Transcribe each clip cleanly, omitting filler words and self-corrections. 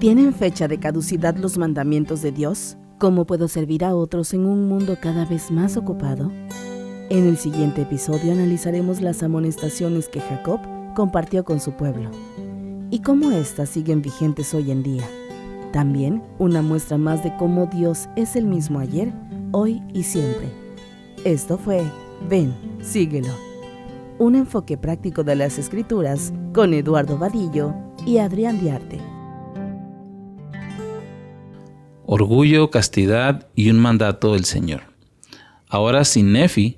¿Tienen fecha de caducidad los mandamientos de Dios? ¿Cómo puedo servir a otros en un mundo cada vez más ocupado? En el siguiente episodio analizaremos las amonestaciones que Jacob compartió con su pueblo y cómo éstas siguen vigentes hoy en día. También una muestra más de cómo Dios es el mismo ayer, hoy y siempre. Esto fue Ven, síguelo. Un enfoque práctico de las Escrituras con Eduardo Vadillo y Adrián Diarte. Orgullo, castidad y un mandato del Señor. Ahora sin Nefi,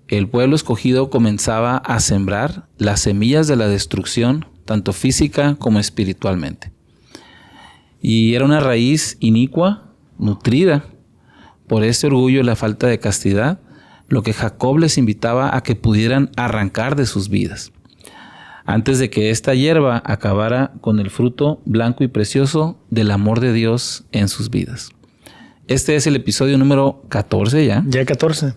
el pueblo escogido comenzaba a sembrar las semillas de la destrucción, tanto física como espiritualmente. Y era una raíz inicua, nutrida por este orgullo y la falta de castidad, lo que Jacob les invitaba a que pudieran arrancar de sus vidas, antes de que esta hierba acabara con el fruto blanco y precioso del amor de Dios en sus vidas. Este es el episodio número 14 ya. Ya 14.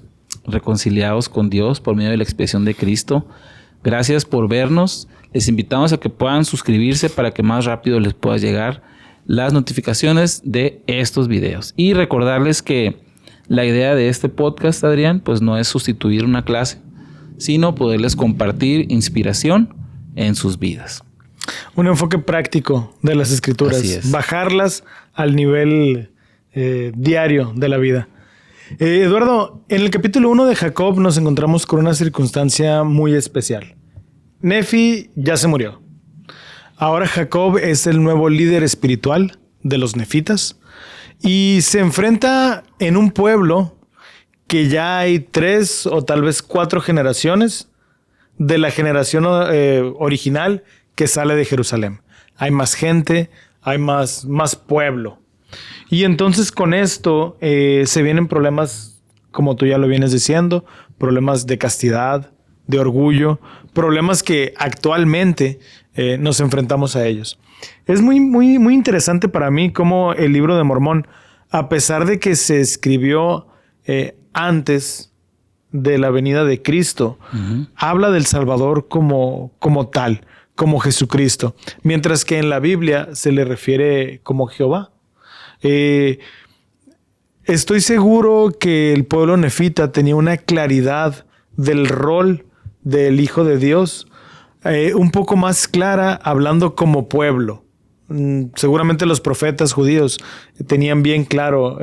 Reconciliados con Dios por medio de la expiación de Cristo. Gracias por vernos. Les invitamos a que puedan suscribirse para que más rápido les pueda llegar las notificaciones de estos videos. Y recordarles que la idea de este podcast, Adrián, pues no es sustituir una clase, sino poderles compartir inspiración en sus vidas. Un enfoque práctico de las Escrituras. Así es. Bajarlas al nivel diario de la vida. Eduardo, en el capítulo 1 de Jacob nos encontramos con una circunstancia muy especial. Nefi ya se murió. Ahora Jacob es el nuevo líder espiritual de los nefitas y se enfrenta en un pueblo que ya hay 3 o tal vez 4 generaciones de la generación original que sale de Jerusalén. Hay más gente, hay más pueblo. Y entonces con esto se vienen problemas, como tú ya lo vienes diciendo, problemas de castidad, de orgullo, problemas que actualmente nos enfrentamos a ellos. Es muy interesante para mí cómo el libro de Mormón, a pesar de que se escribió antes de la venida de Cristo, habla del Salvador como tal, como Jesucristo, mientras que en la Biblia se le refiere como Jehová. Estoy seguro que el pueblo nefita tenía una claridad del rol del Hijo de Dios, un poco más clara hablando como pueblo. Seguramente los profetas judíos tenían bien claro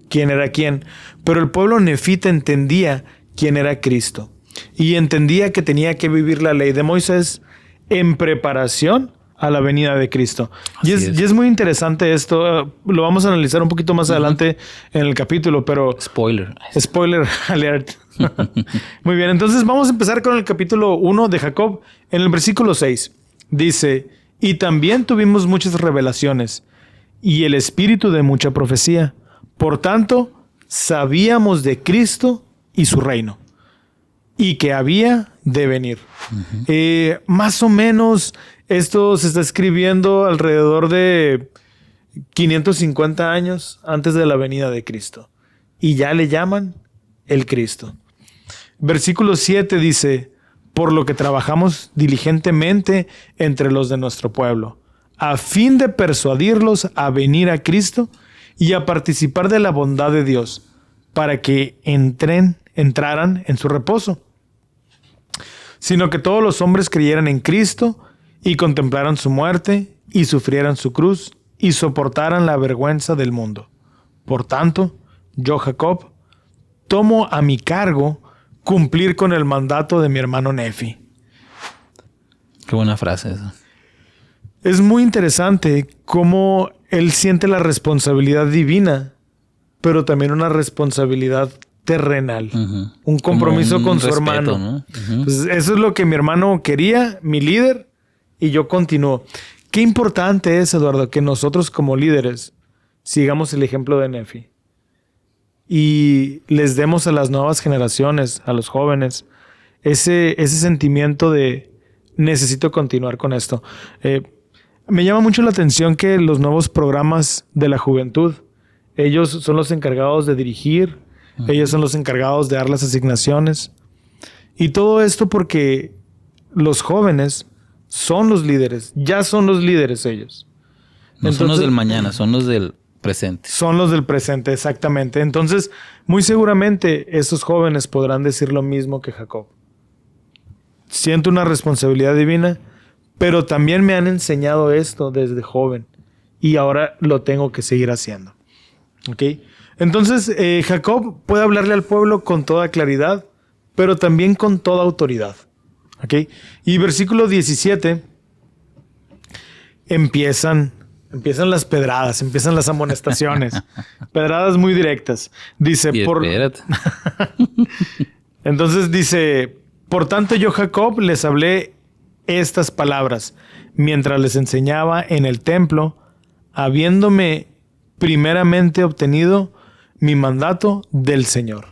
quién era quién, pero el pueblo nefita entendía quién era Cristo y entendía que tenía que vivir la ley de Moisés en preparación a la venida de Cristo. Y es muy interesante esto. Lo vamos a analizar un poquito más adelante en el capítulo, pero... Spoiler alert. Muy bien, entonces vamos a empezar con el capítulo 1 de Jacob. En el versículo 6 dice: y también tuvimos muchas revelaciones y el espíritu de mucha profecía. Por tanto, sabíamos de Cristo y su reino, y que había de venir. Más o menos esto se está escribiendo alrededor de 550 años antes de la venida de Cristo. Y ya le llaman el Cristo. Versículo 7 dice: por lo que trabajamos diligentemente entre los de nuestro pueblo, a fin de persuadirlos a venir a Cristo y a participar de la bondad de Dios, para que entraran en su reposo. Sino que todos los hombres creyeran en Cristo y contemplaran su muerte y sufrieran su cruz y soportaran la vergüenza del mundo. Por tanto, yo, Jacob, tomo a mi cargo cumplir con el mandato de mi hermano Nefi. Qué buena frase esa. Es muy interesante cómo él siente la responsabilidad divina, pero también una responsabilidad terrenal. Un compromiso con su respeto, hermano. ¿No? Pues eso es lo que mi hermano quería, mi líder, y yo continúo. Qué importante es, Eduardo, que nosotros como líderes sigamos el ejemplo de Nefi y les demos a las nuevas generaciones, a los jóvenes, ese sentimiento de necesito continuar con esto. Me llama mucho la atención que los nuevos programas de la juventud, ellos son los encargados de dirigir, ellos son los encargados de dar las asignaciones. Y todo esto porque los jóvenes son los líderes, ya son los líderes ellos. No son los del mañana, son los del presente. Son los del presente, exactamente. Entonces, muy seguramente esos jóvenes podrán decir lo mismo que Jacob. Siento una responsabilidad divina, pero también me han enseñado esto desde joven y ahora lo tengo que seguir haciendo. ¿Ok? Entonces, Jacob puede hablarle al pueblo con toda claridad, pero también con toda autoridad. ¿Ok? Y versículo 17, empiezan las pedradas, empiezan las amonestaciones. Pedradas muy directas. Dice, Entonces dice, por tanto yo Jacob les hablé estas palabras, mientras les enseñaba en el templo, habiéndome primeramente obtenido mi mandato del Señor.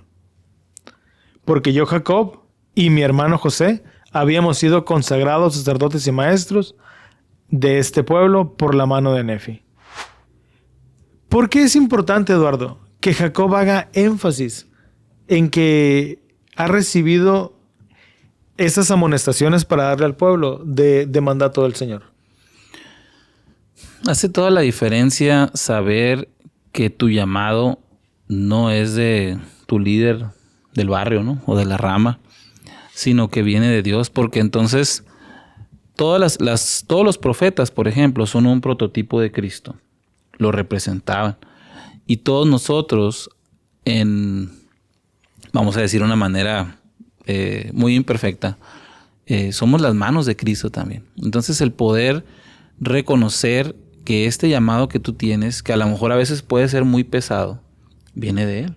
Porque yo Jacob y mi hermano José habíamos sido consagrados sacerdotes y maestros de este pueblo por la mano de Nefi. ¿Por qué es importante, Eduardo, que Jacob haga énfasis en que ha recibido esas amonestaciones para darle al pueblo de mandato del Señor? Hace toda la diferencia saber que tu llamado no es de tu líder del barrio, ¿no? O de la rama, sino que viene de Dios, porque entonces todos los profetas, por ejemplo, son un prototipo de Cristo. Lo representaban. Y todos nosotros, vamos a decir una manera muy imperfecta, somos las manos de Cristo también. Entonces el poder reconocer que este llamado que tú tienes, que a lo mejor a veces puede ser muy pesado, viene de Él.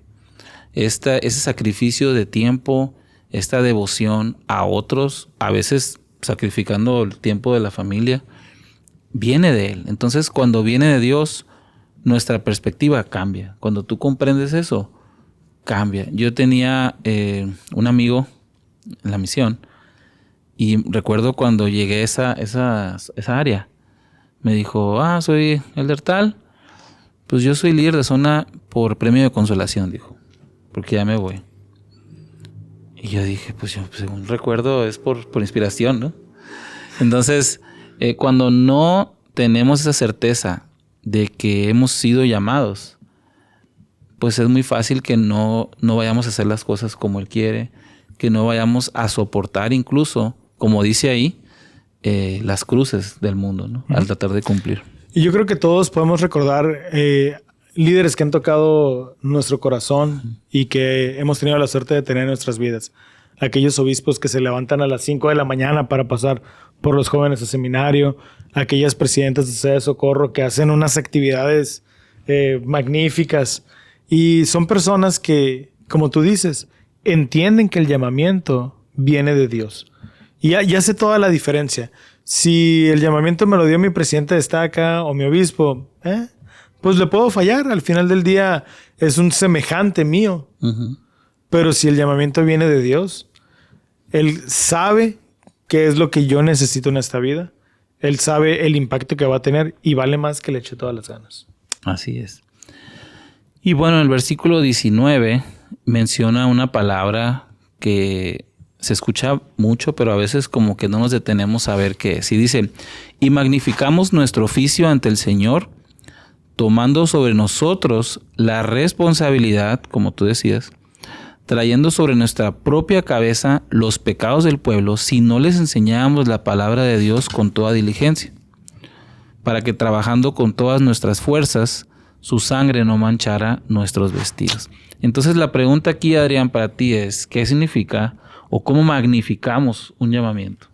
Ese sacrificio de tiempo, esta devoción a otros, a veces sacrificando el tiempo de la familia, viene de Él. Entonces, cuando viene de Dios, nuestra perspectiva cambia. Cuando tú comprendes eso, cambia. Yo tenía un amigo en la misión y recuerdo cuando llegué a esa área, me dijo, soy elder tal, pues yo soy líder de zona por premio de consolación, dijo, porque ya me voy. Y yo dije, pues yo, según recuerdo, es por inspiración, ¿no? Entonces, cuando no tenemos esa certeza de que hemos sido llamados, pues es muy fácil que no vayamos a hacer las cosas como Él quiere, que no vayamos a soportar incluso, como dice ahí, las cruces del mundo, ¿no? Al tratar de cumplir. Y yo creo que todos podemos recordar líderes que han tocado nuestro corazón y que hemos tenido la suerte de tener en nuestras vidas. Aquellos obispos que se levantan a las 5 de la mañana para pasar por los jóvenes a seminario, aquellas presidentas de sede de socorro que hacen unas actividades magníficas. Y son personas que, como tú dices, entienden que el llamamiento viene de Dios. Y hace toda la diferencia. Si el llamamiento me lo dio mi presidente de estaca o mi obispo, pues le puedo fallar. Al final del día es un semejante mío. Uh-huh. Pero si el llamamiento viene de Dios, Él sabe qué es lo que yo necesito en esta vida. Él sabe el impacto que va a tener y vale más que le eche todas las ganas. Así es. Y bueno, el versículo 19 menciona una palabra que se escucha mucho, pero a veces como que no nos detenemos a ver qué es. Y dice, y magnificamos nuestro oficio ante el Señor, tomando sobre nosotros la responsabilidad, como tú decías, trayendo sobre nuestra propia cabeza los pecados del pueblo, si no les enseñábamos la palabra de Dios con toda diligencia, para que trabajando con todas nuestras fuerzas, su sangre no manchara nuestros vestidos. Entonces la pregunta aquí, Adrián, para ti es, ¿qué significa o cómo magnificamos un llamamiento?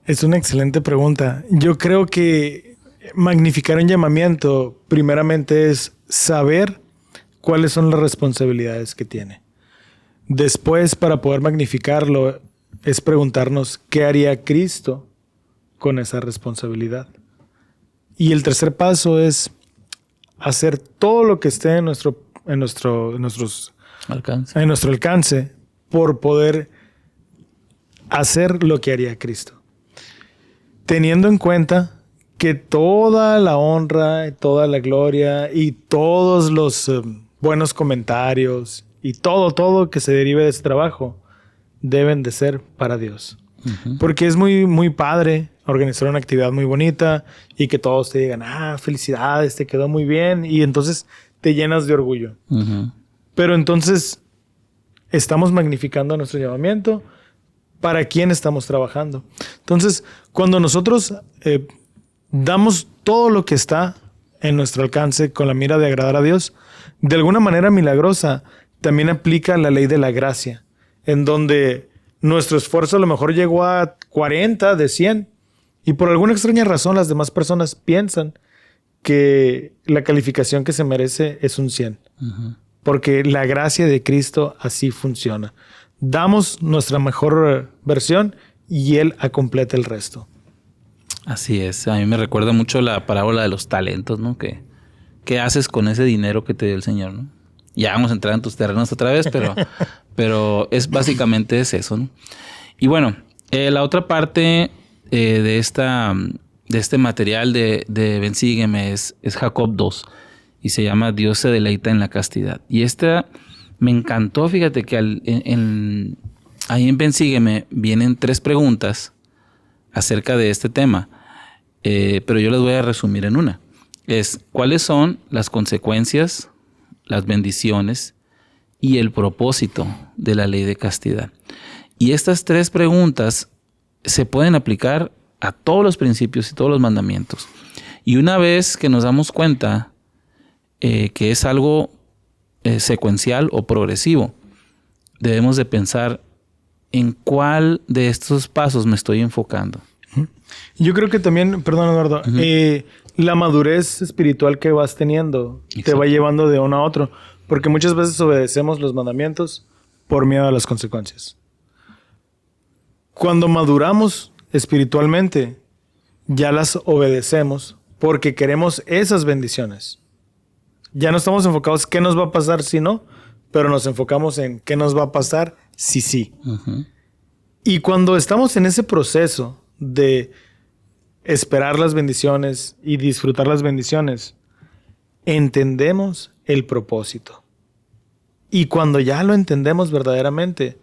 Es una excelente pregunta. Yo creo que magnificar un llamamiento, primeramente, es saber cuáles son las responsabilidades que tiene. Después, para poder magnificarlo, es preguntarnos qué haría Cristo con esa responsabilidad. Y el tercer paso es hacer todo lo que esté en nuestro alcance por poder hacer lo que haría Cristo. Teniendo en cuenta que toda la honra, toda la gloria y todos los buenos comentarios y todo que se derive de ese trabajo deben de ser para Dios. Uh-huh. Porque es muy, muy padre organizar una actividad muy bonita y que todos te digan, felicidades, te quedó muy bien, y entonces te llenas de orgullo. Ujú. Pero entonces estamos magnificando nuestro llamamiento. ¿Para quién estamos trabajando? Entonces, cuando nosotros damos todo lo que está en nuestro alcance con la mira de agradar a Dios, de alguna manera milagrosa, también aplica la ley de la gracia, en donde nuestro esfuerzo a lo mejor llegó a 40 de 100 y por alguna extraña razón las demás personas piensan que la calificación que se merece es un 100. Ujú. Porque la gracia de Cristo así funciona. Damos nuestra mejor versión y Él completa el resto. Así es. A mí me recuerda mucho la parábola de los talentos, ¿no? ¿Qué haces con ese dinero que te dio el Señor, no? Ya vamos a entrar en tus terrenos otra vez, pero básicamente es eso, ¿no? Y bueno, la otra parte de este material de Ven Sígueme es Jacob 2 y se llama Dios se deleita en la castidad. Y esta me encantó, fíjate que ahí en Ven Sígueme vienen 3 preguntas acerca de este tema, pero yo las voy a resumir en una. ¿Cuáles son las consecuencias, las bendiciones y el propósito de la ley de castidad? Y estas 3 preguntas se pueden aplicar a todos los principios y todos los mandamientos. Y una vez que nos damos cuenta que es algo secuencial o progresivo, debemos de pensar en cuál de estos pasos me estoy enfocando. Yo creo que también, perdón Eduardo, la madurez espiritual que vas teniendo te va llevando de uno a otro, porque muchas veces obedecemos los mandamientos por miedo a las consecuencias. Cuando maduramos espiritualmente, ya las obedecemos porque queremos esas bendiciones. Ya no estamos enfocados en qué nos va a pasar si no, pero nos enfocamos en qué nos va a pasar si sí. Uh-huh. Y cuando estamos en ese proceso de esperar las bendiciones y disfrutar las bendiciones, entendemos el propósito. Y cuando ya lo entendemos verdaderamente,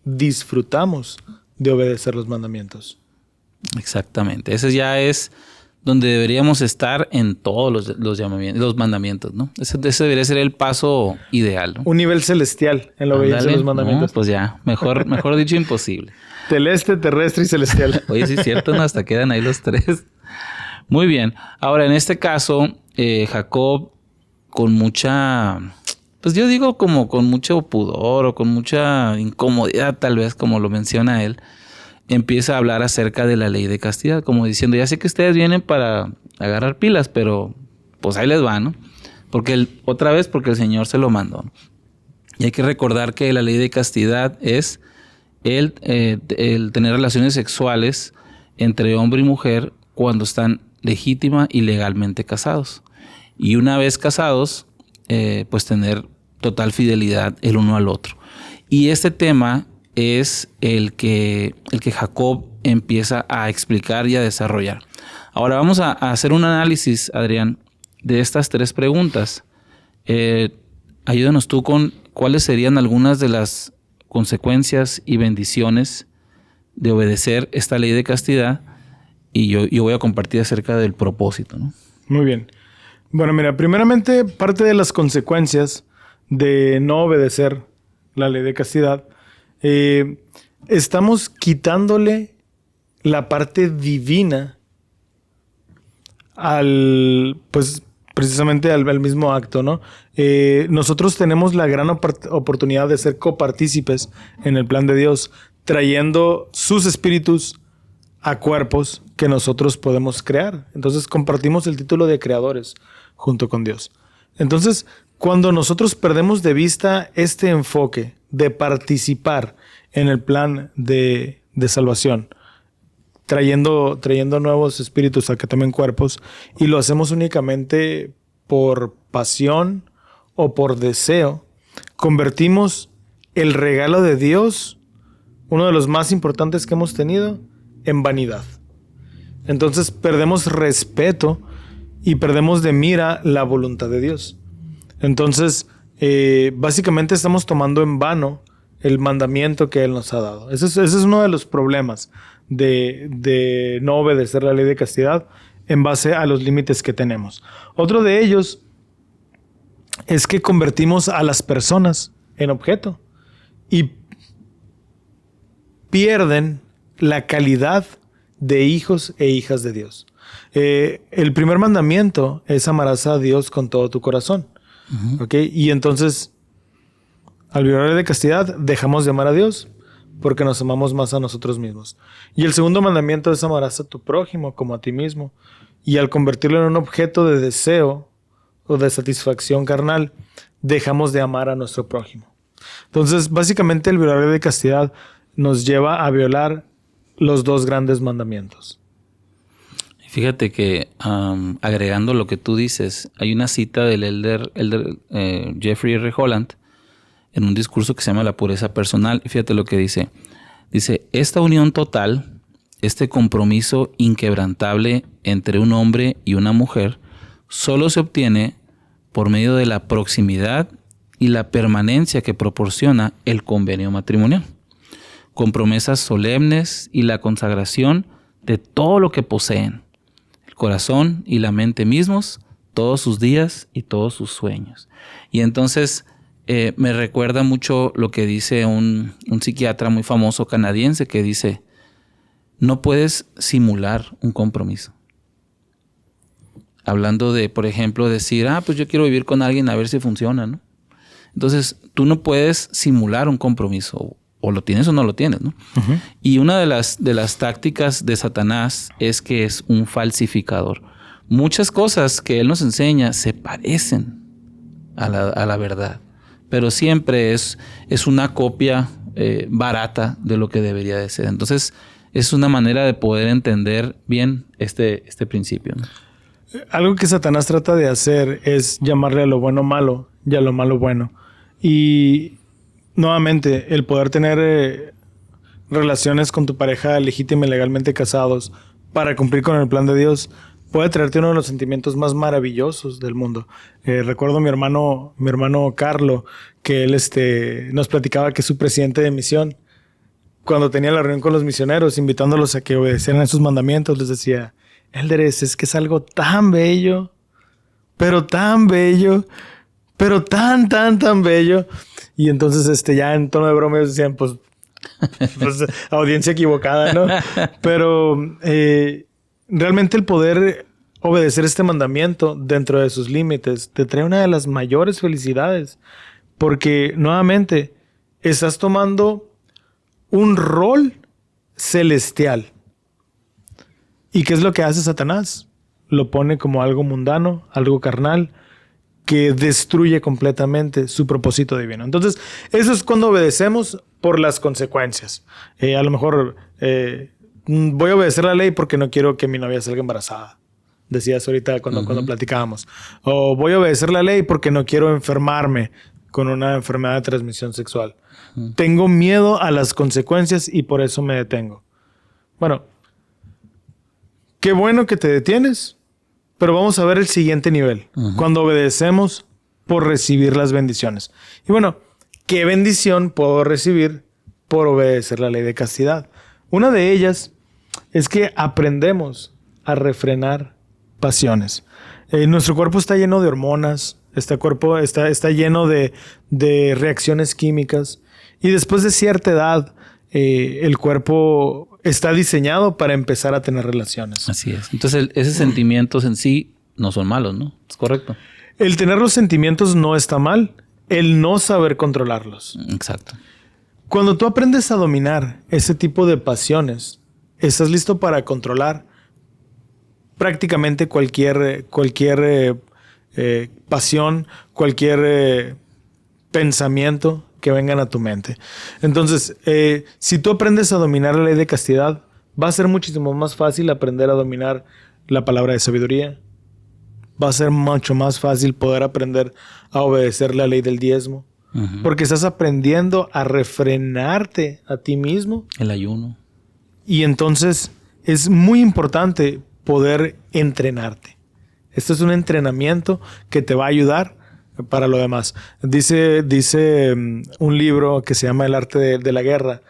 disfrutamos de obedecer los mandamientos. Exactamente. Ese ya es donde deberíamos estar en todos los llamamientos, los mandamientos, ¿no? Ese debería ser el paso ideal, ¿no? Un nivel celestial en la obediencia de los mandamientos. No, pues ya, mejor dicho, imposible. Celeste, terrestre y celestial. Oye, sí es cierto, ¿no? Hasta quedan ahí los 3. Muy bien. Ahora, en este caso, Jacob, con mucha, pues yo digo como con mucho pudor o con mucha incomodidad, tal vez, como lo menciona él, empieza a hablar acerca de la ley de castidad, como diciendo, ya sé que ustedes vienen para agarrar pilas, pero pues ahí les va, ¿no? Porque el Señor se lo mandó. Y hay que recordar que la ley de castidad es el tener relaciones sexuales entre hombre y mujer cuando están legítima y legalmente casados. Y una vez casados, pues tener total fidelidad el uno al otro. Y este tema es el que Jacob empieza a explicar y a desarrollar. Ahora vamos a hacer un análisis, Adrián, de estas 3 preguntas. Ayúdanos tú con cuáles serían algunas de las consecuencias y bendiciones de obedecer esta ley de castidad, y yo voy a compartir acerca del propósito, ¿no? Muy bien. Bueno, mira, primeramente parte de las consecuencias de no obedecer la ley de castidad, estamos quitándole la parte divina pues precisamente al mismo acto, ¿no? Nosotros tenemos la gran oportunidad de ser copartícipes en el plan de Dios, trayendo sus espíritus a cuerpos que nosotros podemos crear. Entonces compartimos el título de creadores junto con Dios. Entonces, cuando nosotros perdemos de vista este enfoque de participar en el plan de salvación, trayendo nuevos espíritus a que tomen cuerpos, y lo hacemos únicamente por pasión o por deseo, convertimos el regalo de Dios, uno de los más importantes que hemos tenido, en vanidad. Entonces perdemos respeto y perdemos de mira la voluntad de Dios. Entonces, básicamente estamos tomando en vano el mandamiento que Él nos ha dado. Ese es uno de los problemas de no obedecer la ley de castidad en base a los límites que tenemos. Otro de ellos es que convertimos a las personas en objeto y pierden la calidad de hijos e hijas de Dios. El primer mandamiento es amarás a Dios con todo tu corazón. ¿Okay? Y entonces, al violar la ley de castidad, dejamos de amar a Dios porque nos amamos más a nosotros mismos. Y el segundo mandamiento es amarás a tu prójimo como a ti mismo. Y al convertirlo en un objeto de deseo o de satisfacción carnal, dejamos de amar a nuestro prójimo. Entonces, básicamente, el violar la ley de castidad nos lleva a violar los dos grandes mandamientos. Fíjate que agregando lo que tú dices, hay una cita del elder Jeffrey R. Holland en un discurso que se llama La pureza personal. Fíjate lo que dice. Dice, esta unión total, este compromiso inquebrantable entre un hombre y una mujer, solo se obtiene por medio de la proximidad y la permanencia que proporciona el convenio matrimonial, con promesas solemnes y la consagración de todo lo que poseen, el corazón y la mente mismos, todos sus días y todos sus sueños. Y entonces me recuerda mucho lo que dice un psiquiatra muy famoso canadiense que dice, no puedes simular un compromiso. Hablando de, por ejemplo, decir, pues yo quiero vivir con alguien a ver si funciona, ¿no? Entonces, tú no puedes simular un compromiso, o lo tienes o no lo tienes, ¿no? Uh-huh. Y una de las tácticas de Satanás es que es un falsificador. Muchas cosas que él nos enseña se parecen a la verdad, pero siempre es una copia barata de lo que debería de ser. Entonces, es una manera de poder entender bien este principio, ¿no? Algo que Satanás trata de hacer es llamarle a lo bueno malo y a lo malo bueno. Y nuevamente, el poder tener relaciones con tu pareja legítima y legalmente casados para cumplir con el plan de Dios puede traerte uno de los sentimientos más maravillosos del mundo. Recuerdo a mi hermano Carlo, que él nos platicaba que su presidente de misión, cuando tenía la reunión con los misioneros, invitándolos a que obedecieran esos mandamientos, les decía, Élderes, es que es algo tan bello, pero tan bello, pero tan bello. Y entonces ya en tono de broma ellos decían, pues audiencia equivocada, ¿no? Pero realmente el poder obedecer este mandamiento dentro de sus límites te trae una de las mayores felicidades. Porque nuevamente estás tomando un rol celestial. ¿Y qué es lo que hace Satanás? Lo pone como algo mundano, algo carnal, que destruye completamente su propósito divino. Entonces, eso es cuando obedecemos por las consecuencias. A lo mejor voy a obedecer la ley porque no quiero que mi novia salga embarazada. Decías ahorita cuando platicábamos. O voy a obedecer la ley porque no quiero enfermarme con una enfermedad de transmisión sexual. Tengo miedo a las consecuencias y por eso me detengo. Bueno, qué bueno que te detienes, pero vamos a ver el siguiente nivel. Cuando obedecemos por recibir las bendiciones. Y bueno, ¿qué bendición puedo recibir por obedecer la ley de castidad? Una de ellas es que aprendemos a refrenar pasiones. Nuestro cuerpo está lleno de hormonas, este cuerpo está lleno de reacciones químicas y después de cierta edad el cuerpo está diseñado para empezar a tener relaciones. Así es. Entonces, esos sentimientos en sí no son malos, ¿no? ¿Es correcto? El tener los sentimientos no está mal. El no saber controlarlos. Exacto. Cuando tú aprendes a dominar ese tipo de pasiones, estás listo para controlar prácticamente cualquier pasión, cualquier pensamiento que vengan a tu mente. Entonces, si tú aprendes a dominar la ley de castidad, va a ser muchísimo más fácil aprender a dominar la palabra de sabiduría. Va a ser mucho más fácil poder aprender a obedecer la ley del diezmo. Porque estás aprendiendo a refrenarte a ti mismo. El ayuno. Y entonces es muy importante poder entrenarte. Esto es un entrenamiento que te va a ayudar para lo demás. Dice un libro que se llama El arte de la guerra,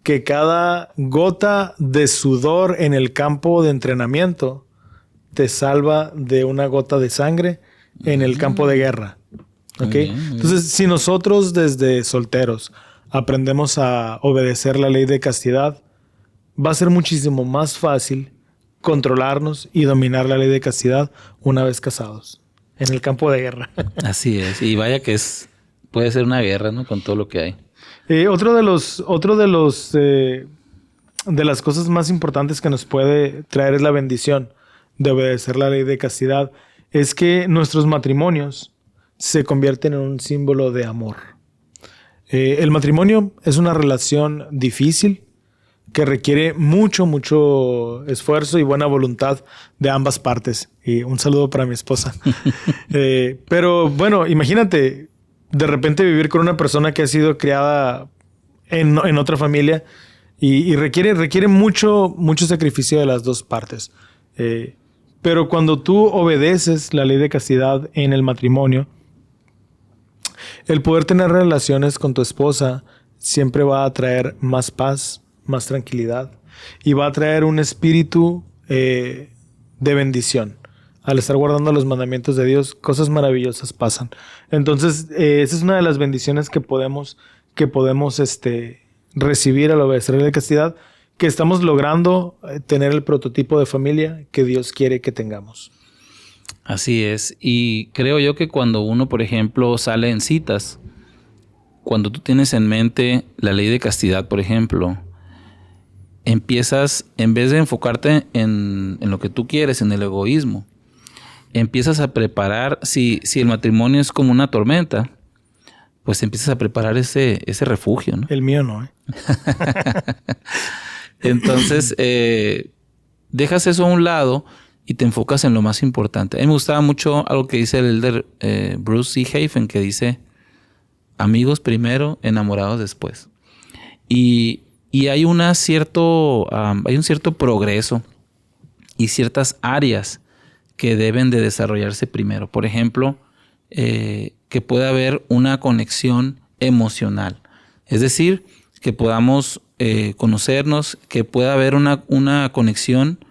que cada gota de sudor en el campo de entrenamiento te salva de una gota de sangre en el campo de guerra. ¿Okay? Entonces, si nosotros desde solteros aprendemos a obedecer la ley de castidad, va a ser muchísimo más fácil controlarnos y dominar la ley de castidad una vez casados en el campo de guerra. Así es. Y vaya que puede ser una guerra, ¿no? Con todo lo que hay. Otro de las cosas más importantes que nos puede traer es la bendición de obedecer la ley de castidad. Es que nuestros matrimonios se convierten en un símbolo de amor. El matrimonio es una relación difícil que requiere mucho esfuerzo y buena voluntad de ambas partes. Y un saludo para mi esposa. Pero bueno, imagínate de repente vivir con una persona que ha sido criada en otra familia y requiere mucho sacrificio de las dos partes. Pero cuando tú obedeces la ley de castidad en el matrimonio, el poder tener relaciones con tu esposa siempre va a traer más paz, más tranquilidad y va a traer un espíritu de bendición. Al estar guardando los mandamientos de Dios, cosas maravillosas pasan. Entonces, esa es una de las bendiciones que podemos recibir al obedecer la ley de castidad, que estamos logrando tener el prototipo de familia que Dios quiere que tengamos. Así es. Y creo yo que cuando uno, por ejemplo, sale en citas, cuando tú tienes en mente la ley de castidad, por ejemplo, empiezas, en vez de enfocarte en lo que tú quieres, en el egoísmo, empiezas a preparar, si el matrimonio es como una tormenta, pues empiezas a preparar ese refugio, ¿no? El mío no, Entonces, dejas eso a un lado y te enfocas en lo más importante. A mí me gustaba mucho algo que dice el elder Bruce C. Hafen, que dice, amigos primero, enamorados después. Y hay un cierto progreso y ciertas áreas que deben de desarrollarse primero. Por ejemplo, que pueda haber una conexión emocional. Es decir, que podamos conocernos, que pueda haber una conexión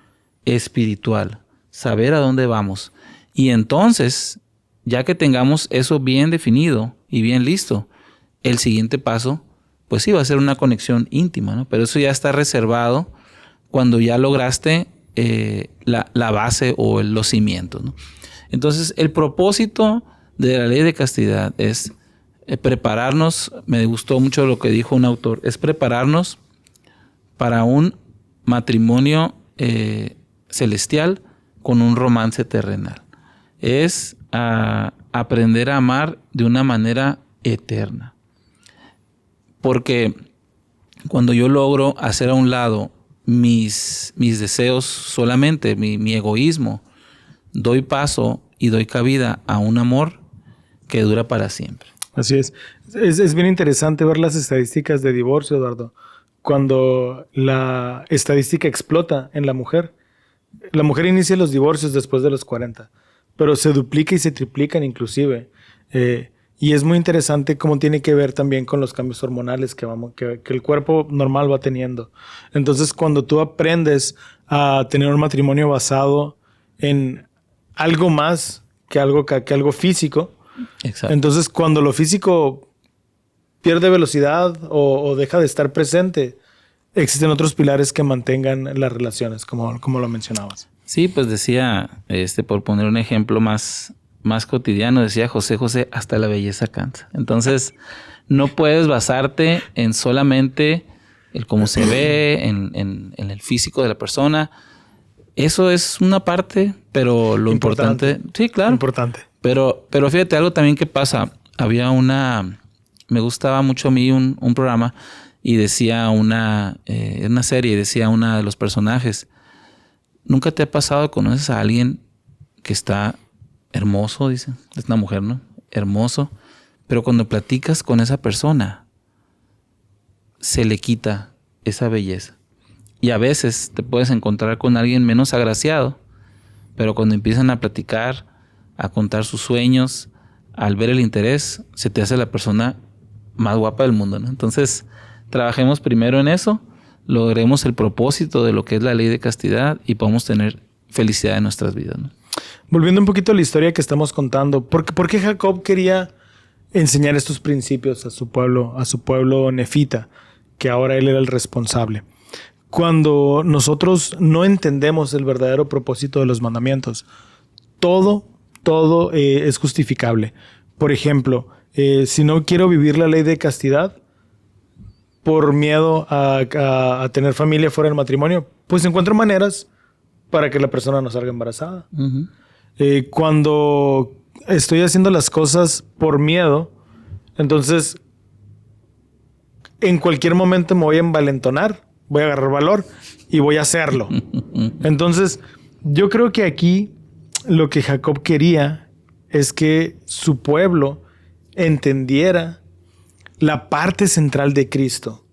espiritual, saber a dónde vamos. Y entonces, ya que tengamos eso bien definido y bien listo, el siguiente paso, pues sí, va a ser una conexión íntima, ¿no? Pero eso ya está reservado cuando ya lograste la base o los cimientos, ¿no? Entonces, el propósito de la ley de castidad es prepararnos. Me gustó mucho lo que dijo un autor, es prepararnos para un matrimonio celestial con un romance terrenal. Es aprender a amar de una manera eterna. Porque cuando yo logro hacer a un lado mis deseos solamente, mi egoísmo, doy paso y doy cabida a un amor que dura para siempre. Así es. Es bien interesante ver las estadísticas de divorcio, Eduardo. Cuando la estadística explota en la mujer inicia los divorcios después de los 40, pero se duplica y se triplican inclusive. Y es muy interesante cómo tiene que ver también con los cambios hormonales que el cuerpo normal va teniendo. Entonces, cuando tú aprendes a tener un matrimonio basado en algo más que algo físico, exacto. Entonces cuando lo físico pierde velocidad o deja de estar presente, existen otros pilares que mantengan las relaciones, como lo mencionabas. Sí, pues decía, por poner un ejemplo más cotidiano, decía José, hasta la belleza cansa. Entonces, no puedes basarte en solamente el cómo se ve, en el físico de la persona. Eso es una parte, pero lo importante sí, claro. Importante. Pero fíjate, algo también que pasa. Me gustaba mucho a mí un programa y decía una serie, decía una de los personajes, ¿nunca te ha pasado, conoces a alguien que está hermoso, dice, es una mujer, ¿no? Hermoso, pero cuando platicas con esa persona, se le quita esa belleza. Y a veces te puedes encontrar con alguien menos agraciado, pero cuando empiezan a platicar, a contar sus sueños, al ver el interés, se te hace la persona más guapa del mundo, ¿no? Entonces, trabajemos primero en eso, logremos el propósito de lo que es la ley de castidad y podamos tener felicidad en nuestras vidas, ¿no? Volviendo un poquito a la historia que estamos contando, ¿por qué Jacob quería enseñar estos principios a su pueblo nefita, que ahora él era el responsable? Cuando nosotros no entendemos el verdadero propósito de los mandamientos, todo es justificable. Por ejemplo, si no quiero vivir la ley de castidad por miedo a tener familia fuera del matrimonio, pues encuentro maneras para que la persona no salga embarazada. Uh-huh. Cuando estoy haciendo las cosas por miedo, entonces en cualquier momento me voy a envalentonar, voy a agarrar valor y voy a hacerlo. Entonces, yo creo que aquí lo que Jacob quería es que su pueblo entendiera la parte central de Cristo,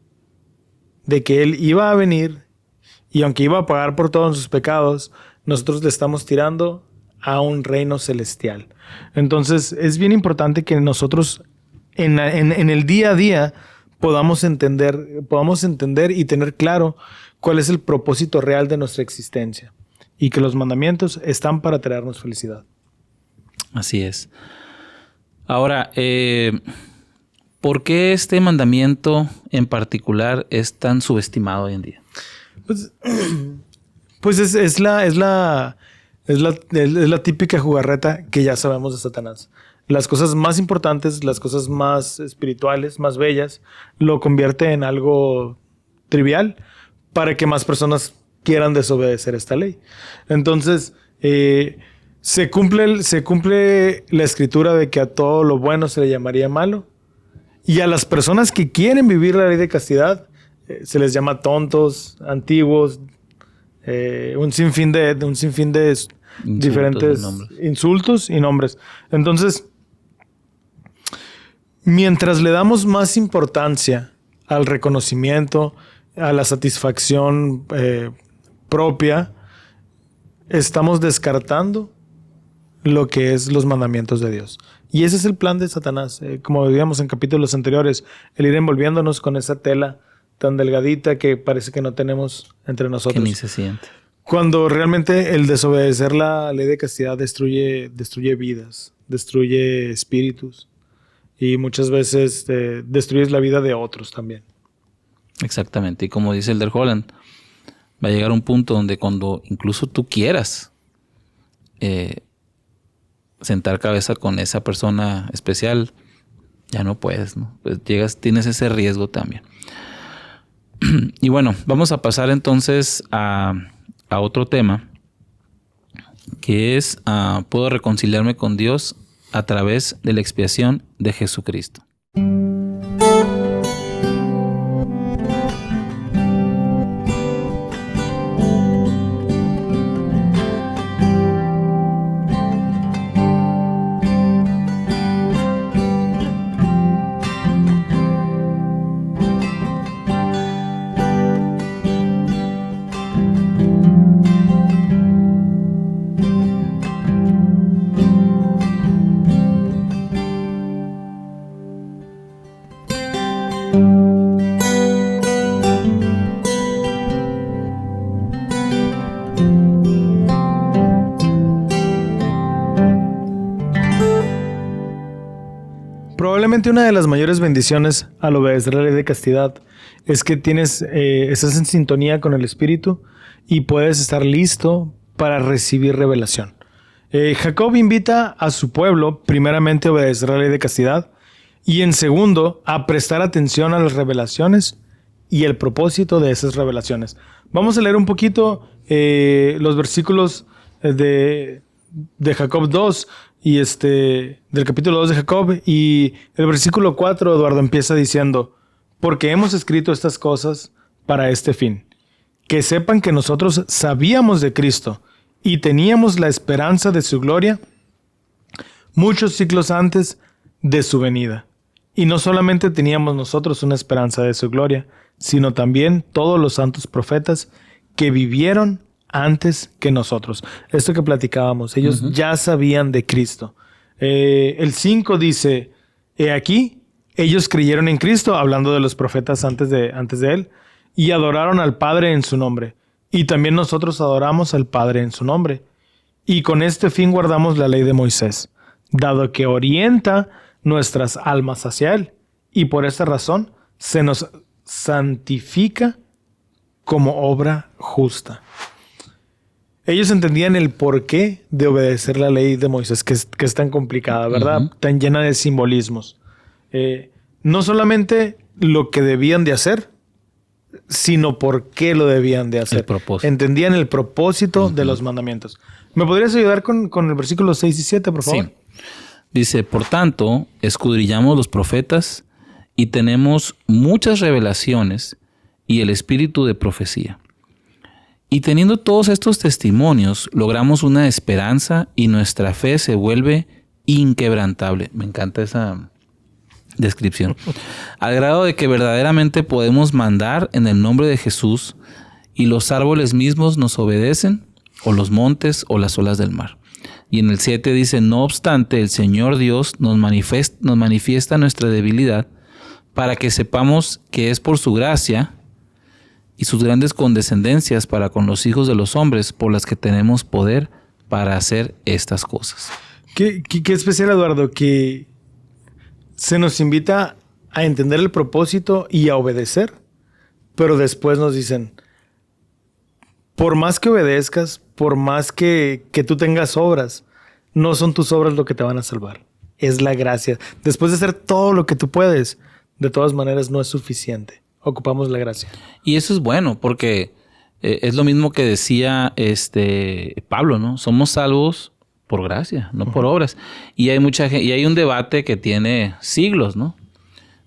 de que Él iba a venir y aunque iba a pagar por todos sus pecados, nosotros le estamos tirando a un reino celestial. Entonces, es bien importante que nosotros en el día a día podamos entender y tener claro cuál es el propósito real de nuestra existencia y que los mandamientos están para traernos felicidad. Así es. Ahora, ¿por qué este mandamiento en particular es tan subestimado hoy en día? Pues es la típica jugarreta que ya sabemos de Satanás. Las cosas más importantes, las cosas más espirituales, más bellas, lo convierte en algo trivial para que más personas quieran desobedecer esta ley. Entonces, se cumple la escritura de que a todo lo bueno se le llamaría malo, y a las personas que quieren vivir la ley de castidad se les llama tontos, antiguos, un sinfín de diferentes insultos y nombres. Entonces, mientras le damos más importancia al reconocimiento, a la satisfacción propia, estamos descartando lo que es los mandamientos de Dios. Y ese es el plan de Satanás. Como veíamos en capítulos anteriores, el ir envolviéndonos con esa tela tan delgadita que parece que no tenemos entre nosotros. Que ni se siente. Cuando realmente el desobedecer la ley de castidad destruye vidas, destruye espíritus y muchas veces destruyes la vida de otros también. Exactamente. Y como dice Elder Holland, va a llegar un punto donde cuando incluso tú quieras sentar cabeza con esa persona especial, ya no puedes, ¿no? Pues tienes ese riesgo también. Y bueno, vamos a pasar entonces a otro tema, que es puedo reconciliarme con Dios a través de la expiación de Jesucristo. Probablemente una de las mayores bendiciones al obedecer la ley de castidad es que estás en sintonía con el Espíritu y puedes estar listo para recibir revelación. Jacob invita a su pueblo primeramente a obedecer la ley de castidad y en segundo a prestar atención a las revelaciones y el propósito de esas revelaciones. Vamos a leer un poquito los versículos de Jacob 2 y del capítulo 2 de Jacob, y el versículo 4, Eduardo, empieza diciendo: porque hemos escrito estas cosas para este fin, que sepan que nosotros sabíamos de Cristo y teníamos la esperanza de su gloria muchos siglos antes de su venida. Y no solamente teníamos nosotros una esperanza de su gloria, sino también todos los santos profetas que vivieron antes que nosotros. Esto que platicábamos, ellos ya sabían de Cristo. El 5 dice, he aquí, ellos creyeron en Cristo, hablando de los profetas antes de él, y adoraron al Padre en su nombre. Y también nosotros adoramos al Padre en su nombre. Y con este fin guardamos la ley de Moisés, dado que orienta nuestras almas hacia Él. Y por esta razón se nos santifica como obra justa. Ellos entendían el porqué de obedecer la ley de Moisés, que es tan complicada, ¿verdad? Uh-huh. Tan llena de simbolismos. No solamente lo que debían de hacer, sino por qué lo debían de hacer. Entendían el propósito de los mandamientos. ¿Me podrías ayudar con el versículo 6 y 7, por favor? Sí. Dice, por tanto, escudriñamos los profetas y tenemos muchas revelaciones y el espíritu de profecía. Y teniendo todos estos testimonios, logramos una esperanza y nuestra fe se vuelve inquebrantable. Me encanta esa descripción. Al grado de que verdaderamente podemos mandar en el nombre de Jesús y los árboles mismos nos obedecen, o los montes o las olas del mar. Y en el 7 dice, no obstante, el Señor Dios nos manifiesta nuestra debilidad para que sepamos que es por su gracia y sus grandes condescendencias para con los hijos de los hombres por las que tenemos poder para hacer estas cosas. Qué especial, Eduardo, que se nos invita a entender el propósito y a obedecer, pero después nos dicen, por más que obedezcas, por más que tú tengas obras, no son tus obras lo que te van a salvar. Es la gracia. Después de hacer todo lo que tú puedes, de todas maneras no es suficiente. Ocupamos la gracia. Y eso es bueno, porque es lo mismo que decía Pablo, ¿no? Somos salvos por gracia, no por obras. Y hay mucha gente, y hay un debate que tiene siglos, ¿no?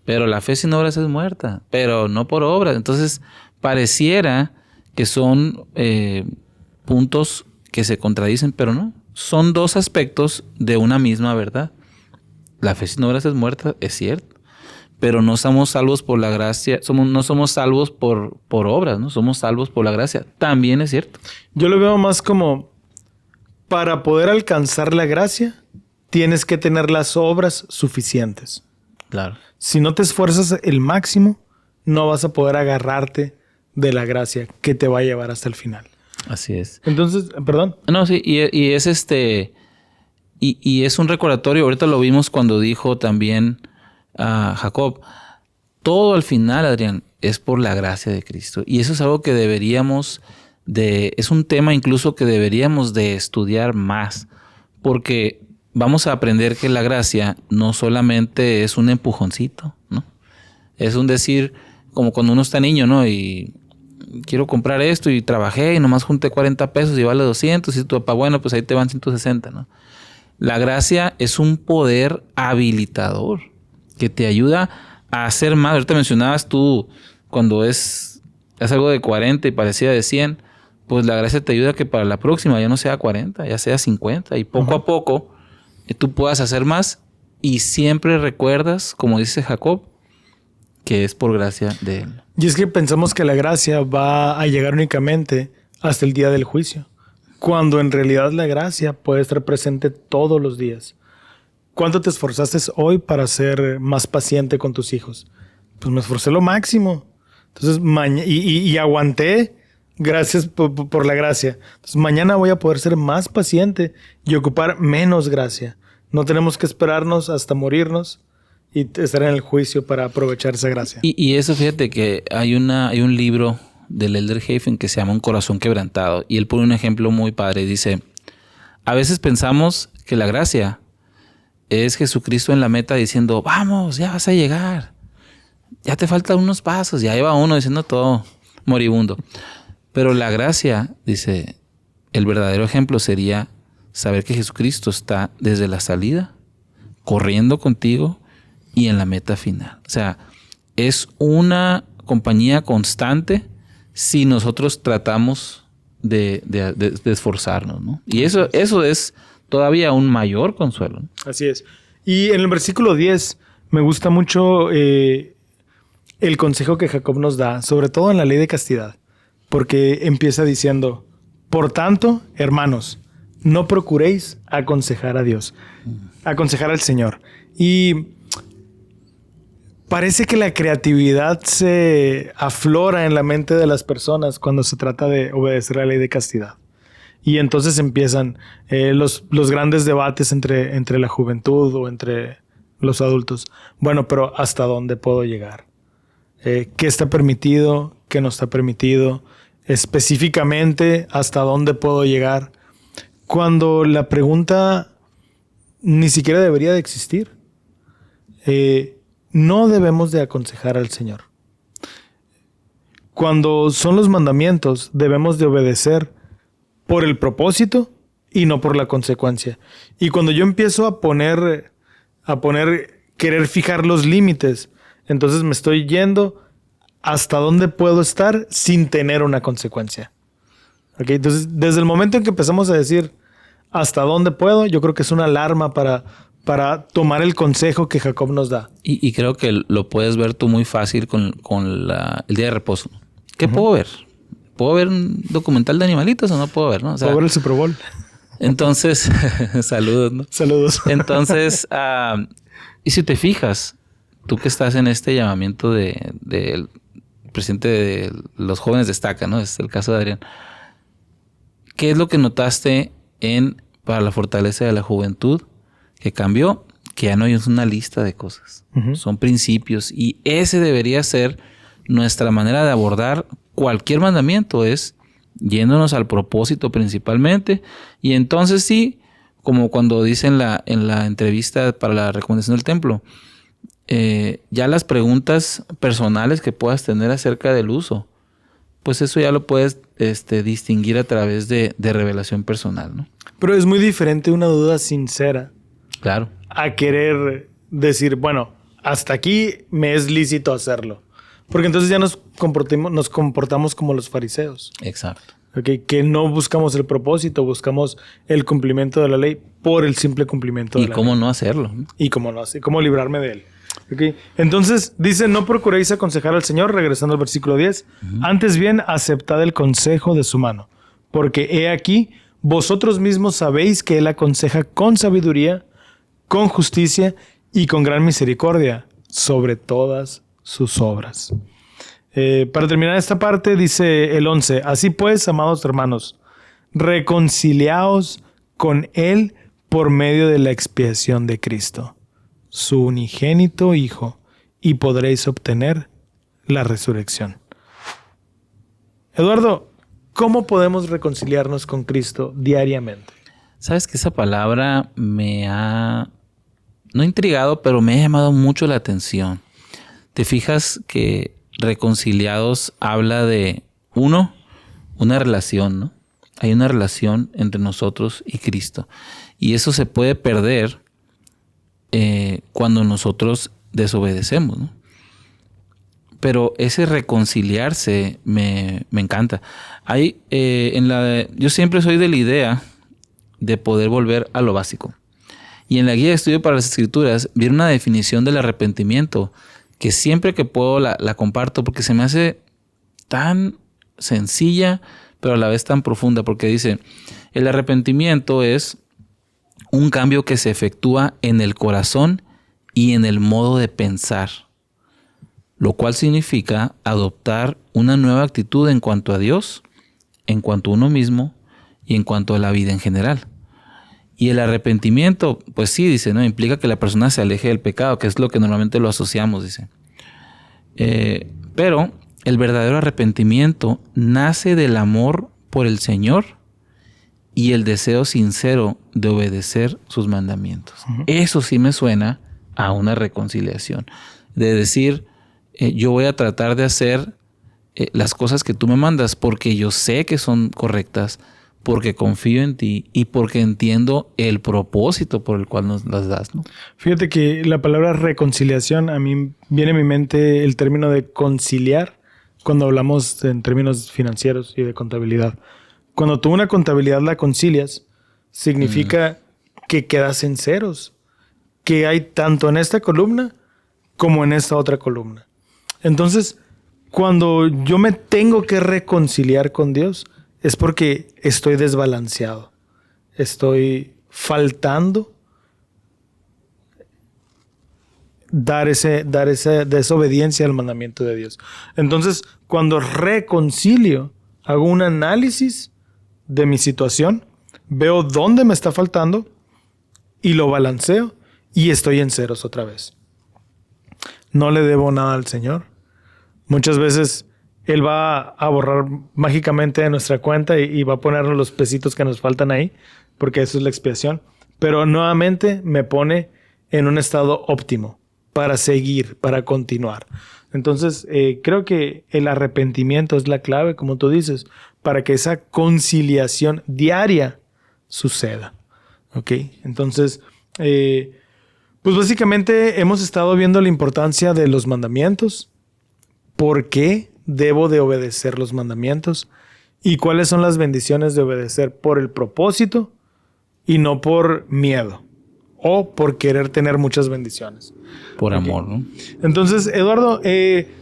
Pero la fe sin obras es muerta, pero no por obras. Entonces, pareciera que son puntos que se contradicen, pero no. Son dos aspectos de una misma verdad. La fe sin obras es muerta, es cierto. Pero no somos salvos por la gracia, no somos salvos por obras, ¿no? Somos salvos por la gracia. También es cierto. Yo lo veo más como, para poder alcanzar la gracia, tienes que tener las obras suficientes. Claro. Si no te esfuerzas el máximo, no vas a poder agarrarte de la gracia que te va a llevar hasta el final. Así es. Entonces, perdón. No, sí, y es y es un recordatorio. Ahorita lo vimos cuando dijo también a Jacob, todo al final, Adrián, es por la gracia de Cristo. Y eso es algo que es un tema incluso que deberíamos de estudiar más, porque vamos a aprender que la gracia no solamente es un empujoncito, ¿no? Es un decir, como cuando uno está niño, ¿no? Y quiero comprar esto y trabajé y nomás junté 40 pesos y vale 200 y tu papá, bueno, pues ahí te van 160, ¿no? La gracia es un poder habilitador que te ayuda a hacer más. Ahorita mencionabas tú, cuando es algo de 40 y parecía de 100, pues la gracia te ayuda a que para la próxima ya no sea 40, ya sea 50. Y poco a poco tú puedas hacer más. Y siempre recuerdas, como dice Jacob, que es por gracia de Él. Y es que pensamos que la gracia va a llegar únicamente hasta el día del juicio, cuando en realidad la gracia puede estar presente todos los días. ¿Cuánto te esforzaste hoy para ser más paciente con tus hijos? Pues me esforcé lo máximo. Entonces, y aguanté gracias por la gracia. Entonces, mañana voy a poder ser más paciente y ocupar menos gracia. No tenemos que esperarnos hasta morirnos y estar en el juicio para aprovechar esa gracia. Y eso, fíjate que hay un libro del Elder Hafen que se llama Un corazón quebrantado. Y él pone un ejemplo muy padre. Dice, a veces pensamos que la gracia es Jesucristo en la meta diciendo, vamos, ya vas a llegar. Ya te faltan unos pasos. Ya iba uno diciendo todo moribundo. Pero la gracia, dice, el verdadero ejemplo sería saber que Jesucristo está desde la salida, corriendo contigo y en la meta final. O sea, es una compañía constante si nosotros tratamos de esforzarnos, ¿no? Y eso es todavía un mayor consuelo, ¿no? Así es. Y en el versículo 10 me gusta mucho el consejo que Jacob nos da, sobre todo en la ley de castidad, porque empieza diciendo, por tanto, hermanos, no procuréis aconsejar a Dios, aconsejar al Señor. Y parece que la creatividad se aflora en la mente de las personas cuando se trata de obedecer la ley de castidad. Y entonces empiezan los grandes debates entre la juventud o entre los adultos. Bueno, pero ¿hasta dónde puedo llegar? ¿Qué está permitido? ¿Qué no está permitido? Específicamente, ¿hasta dónde puedo llegar? Cuando la pregunta ni siquiera debería de existir. No debemos de aconsejar al Señor. Cuando son los mandamientos, debemos de obedecer por el propósito y no por la consecuencia. Y cuando yo empiezo a poner, querer fijar los límites, entonces me estoy yendo hasta dónde puedo estar sin tener una consecuencia. ¿Okay? Entonces, desde el momento en que empezamos a decir hasta dónde puedo, yo creo que es una alarma para tomar el consejo que Jacob nos da. Y creo que lo puedes ver tú muy fácil con el día de reposo. ¿Qué puedo ver? ¿Puedo ver un documental de animalitos o no puedo ver? ¿No? O sea, ¿puedo ver el Super Bowl? Entonces, saludos, ¿no? Saludos. Entonces, y si te fijas, tú que estás en este llamamiento del presidente de los jóvenes destaca, ¿no? Es el caso de Adrián. ¿Qué es lo que notaste para la fortaleza de la juventud que cambió? Que ya no hay una lista de cosas. Son principios. Y ese debería ser nuestra manera de abordar cualquier mandamiento, es yéndonos al propósito principalmente. Y entonces sí, como cuando dice en la entrevista para la recomendación del templo, ya las preguntas personales que puedas tener acerca del uso, pues eso ya lo puedes distinguir a través de revelación personal, ¿no? Pero es muy diferente una duda sincera. Claro. A querer decir, bueno, hasta aquí me es lícito hacerlo. Porque entonces ya nos comportamos como los fariseos. Exacto. Okay, que no buscamos el propósito, buscamos el cumplimiento de la ley por el simple cumplimiento de la ley. ¿Y cómo no hacerlo? Y cómo librarme de él. Okay. Entonces dice, no procuréis aconsejar al Señor, regresando al versículo 10. Antes bien, aceptad el consejo de su mano. Porque he aquí, vosotros mismos sabéis que Él aconseja con sabiduría, con justicia y con gran misericordia sobre todas sus obras. Para terminar esta parte, dice el 11. Así pues, amados hermanos, reconciliaos con Él por medio de la expiación de Cristo, su unigénito Hijo, y podréis obtener la resurrección. Eduardo, ¿cómo podemos reconciliarnos con Cristo diariamente? Sabes que esa palabra me ha, no intrigado, pero me ha llamado mucho la atención. Te fijas que reconciliados habla de, una relación, ¿no? Hay una relación entre nosotros y Cristo. Y eso se puede perder cuando nosotros desobedecemos, ¿no? Pero ese reconciliarse me encanta. Yo siempre soy de la idea de poder volver a lo básico. Y en la guía de estudio para las escrituras viene una definición del arrepentimiento que siempre que puedo la comparto porque se me hace tan sencilla pero a la vez tan profunda, porque dice, el arrepentimiento es un cambio que se efectúa en el corazón y en el modo de pensar, lo cual significa adoptar una nueva actitud en cuanto a Dios, en cuanto a uno mismo y en cuanto a la vida en general. Y el arrepentimiento, pues sí, dice, ¿no? Implica que la persona se aleje del pecado, que es lo que normalmente lo asociamos, dice. Pero el verdadero arrepentimiento nace del amor por el Señor y el deseo sincero de obedecer sus mandamientos. Eso sí me suena a una reconciliación. De decir, yo voy a tratar de hacer las cosas que tú me mandas porque yo sé que son correctas, porque confío en ti y porque entiendo el propósito por el cual nos las das, ¿no? Fíjate que la palabra reconciliación, a mí viene a mi mente el término de conciliar cuando hablamos en términos financieros y de contabilidad. Cuando tú una contabilidad la concilias, significa que quedas en ceros, que hay tanto en esta columna como en esta otra columna. Entonces, cuando yo me tengo que reconciliar con Dios, es porque estoy desbalanceado. estoy faltando dar esa desobediencia al mandamiento de Dios. Entonces, cuando reconcilio, hago un análisis de mi situación, veo dónde me está faltando y lo balanceo y estoy en ceros otra vez. No le debo nada al Señor. Muchas veces Él va a borrar mágicamente de nuestra cuenta y va a ponernos los pesitos que nos faltan ahí, porque eso es la expiación. Pero nuevamente me pone en un estado óptimo para seguir, para continuar. Entonces, creo que el arrepentimiento es la clave, como tú dices, para que esa conciliación diaria suceda. ¿Ok? Entonces, pues básicamente hemos estado viendo la importancia de los mandamientos. ¿Por qué debo de obedecer los mandamientos? ¿Y cuáles son las bendiciones de obedecer por el propósito y no por miedo? O por querer tener muchas bendiciones. Por amor, ¿no? Entonces, Eduardo,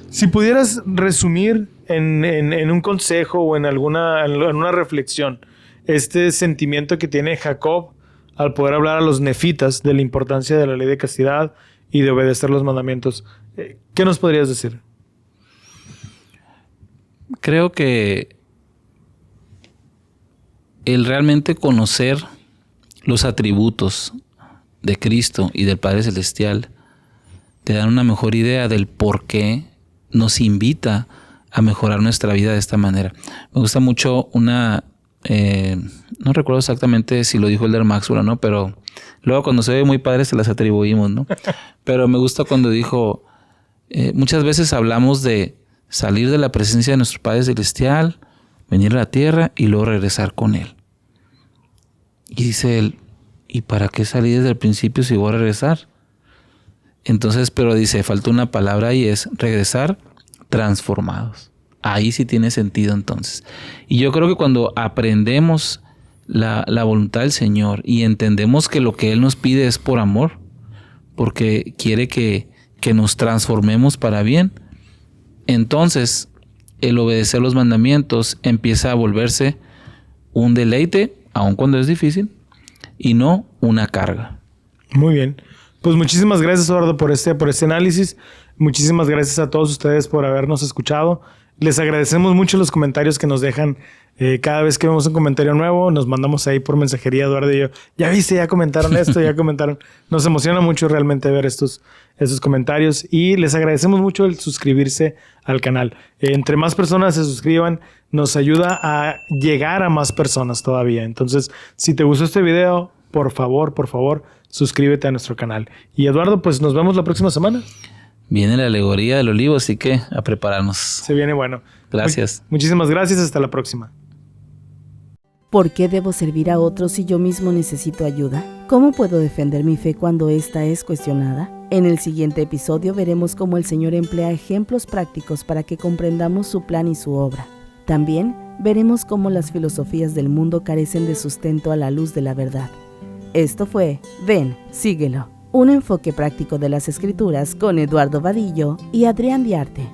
si pudieras resumir en un consejo o en una reflexión este sentimiento que tiene Jacob al poder hablar a los nefitas de la importancia de la ley de castidad y de obedecer los mandamientos, ¿qué nos podrías decir? Creo que el realmente conocer los atributos de Cristo y del Padre Celestial te dan una mejor idea del por qué nos invita a mejorar nuestra vida de esta manera. Me gusta mucho no recuerdo exactamente si lo dijo Elder Maxwell o no, pero luego cuando se ve muy padre se las atribuimos, ¿no? Pero me gusta cuando dijo, muchas veces hablamos de salir de la presencia de nuestro Padre Celestial, venir a la tierra y luego regresar con Él. Y dice él, ¿y para qué salí desde el principio si voy a regresar? Entonces, pero dice, falta una palabra y es regresar transformados. Ahí sí tiene sentido entonces. Y yo creo que cuando aprendemos la voluntad del Señor y entendemos que lo que Él nos pide es por amor, porque quiere que nos transformemos para bien, entonces el obedecer los mandamientos empieza a volverse un deleite, aun cuando es difícil, y no una carga. Muy bien. Pues muchísimas gracias, Eduardo, por este análisis. Muchísimas gracias a todos ustedes por habernos escuchado. Les agradecemos mucho los comentarios que nos dejan cada vez que vemos un comentario nuevo. Nos mandamos ahí por mensajería, Eduardo y yo. Ya viste, ya comentaron esto, ya comentaron. Nos emociona mucho realmente ver estos comentarios y les agradecemos mucho el suscribirse al canal. Entre más personas se suscriban, nos ayuda a llegar a más personas todavía. Entonces, si te gustó este video, por favor, suscríbete a nuestro canal. Y Eduardo, pues nos vemos la próxima semana. Viene la alegoría del olivo, así que a prepararnos. Se viene bueno. Gracias. Muchísimas gracias. Hasta la próxima. ¿Por qué debo servir a otros si yo mismo necesito ayuda? ¿Cómo puedo defender mi fe cuando ésta es cuestionada? En el siguiente episodio veremos cómo el Señor emplea ejemplos prácticos para que comprendamos su plan y su obra. También veremos cómo las filosofías del mundo carecen de sustento a la luz de la verdad. Esto fue Ven, síguelo. Un enfoque práctico de las Escrituras con Eduardo Vadillo y Adrián Diarte.